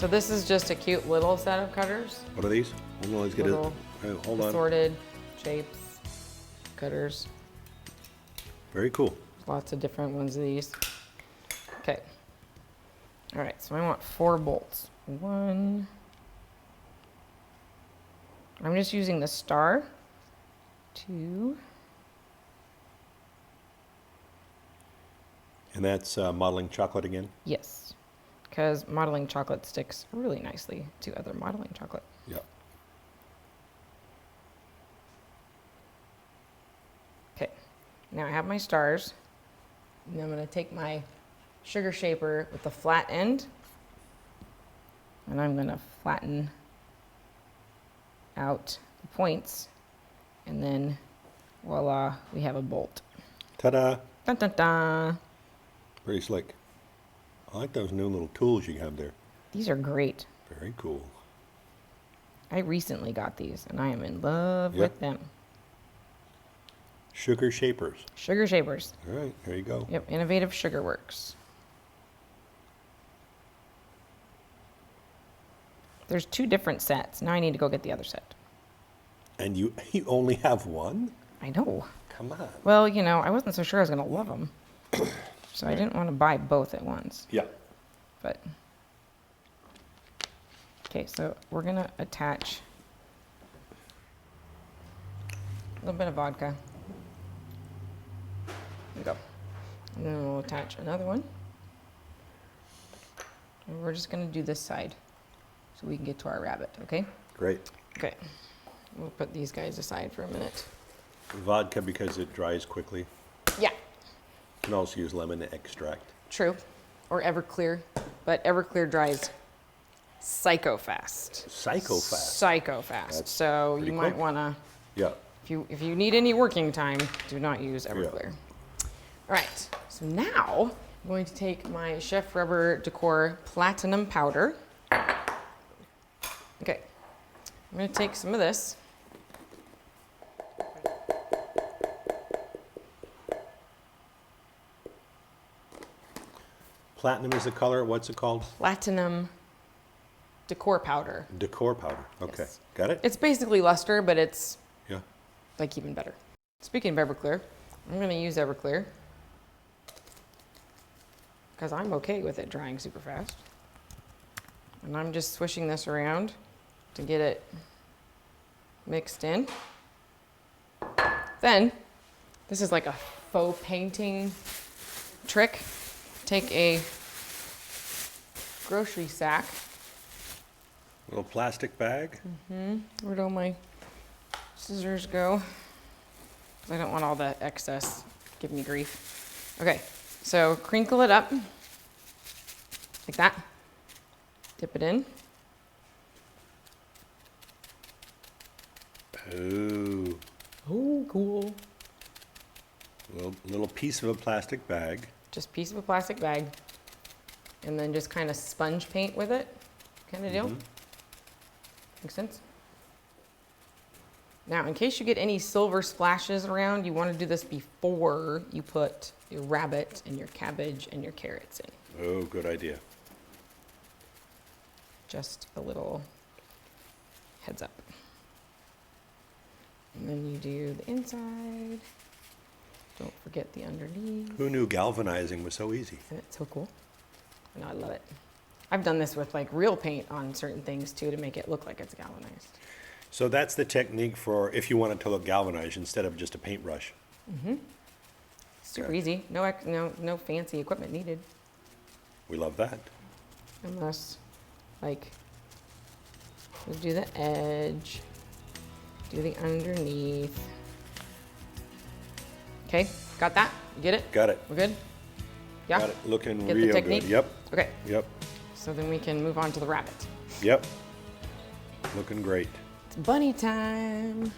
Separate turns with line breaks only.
So this is just a cute little set of cutters.
What are these? Hold on, let's get it.
Little
Hold on.
assorted shapes, cutters.
Very cool.
Lots of different ones of these. Okay. All right, so I want 4 bolts. 1. I'm just using the star. 2.
And that's modeling chocolate again?
Yes, because modeling chocolate sticks really nicely to other modeling chocolate.
Yep.
Okay, now I have my stars. And I'm going to take my sugar shaper with the flat end, and I'm going to flatten out the points, and then voila, we have a bolt.
Ta-da!
Dun, dun, dun.
Very slick. I like those new little tools you have there.
These are great.
Very cool.
I recently got these, and I am in love with them.
Sugar shapers.
Sugar shapers.
All right, there you go.
Yep, Innovative Sugar Works. There's 2 different sets. Now I need to go get the other set.
And you only have one?
I know.
Come on.
Well, you know, I wasn't so sure I was going to love them. So I didn't want to buy both at once.
Yeah.
But, okay, so we're going to attach a little bit of vodka. There we go. And then we'll attach another one. And we're just going to do this side so we can get to our rabbit, okay?
Great.
Okay. We'll put these guys aside for a minute.
Vodka because it dries quickly.
Yeah,
You can also use lemon extract.
true. Or Everclear. But Everclear dries psycho fast.
Psycho fast.
Psycho fast.
That's
So
pretty
you might
quick.
want to,
Yeah.
if you need any working time, do not use Everclear. All right, so now I'm going to take my Chef Rubber Decor Platinum Powder. Okay, I'm going to take some of this.
Platinum is the color. What's it called?
Platinum Decor Powder.
Decor powder. Okay.
Yes.
Got it?
It's basically luster, but it's
Yeah.
like even better. Speaking of Everclear, I'm going to use Everclear because I'm okay with it drying super fast. And I'm just swishing this around to get it mixed in. Then, this is like a faux painting trick. Take a grocery sack.
Little plastic bag.
Where'd all my scissors go? 'Cause I don't want all the excess. Give me grief. Okay, so crinkle it up like that. Dip it in.
Oh.
Oh, cool.
Little piece of a plastic bag.
Just piece of a plastic bag, and then just kind of sponge paint with it, kind of deal. Makes sense? Now, in case you get any silver splashes around, you want to do this before you put your rabbit and your cabbage and your carrots in.
Oh, good idea.
Just a little heads up. And then you do the inside. Don't forget the underneath.
Who knew galvanizing was so easy?
Isn't it so cool? I know, I love it. I've done this with like real paint on certain things too to make it look like it's galvanized.
So that's the technique for if you want it to look galvanized instead of just a paintbrush.
Super
Okay.
easy. No fancy equipment needed.
We love that.
Unless, like, we'll do the edge, do the underneath. Okay, got that? You get it?
Got it.
We're good? Yeah?
Got it. Looking
Get the
real
technique?
good. Yep.
Okay,
Yep.
so then we can move on to the rabbit.
Yep. Looking great.
It's bunny time.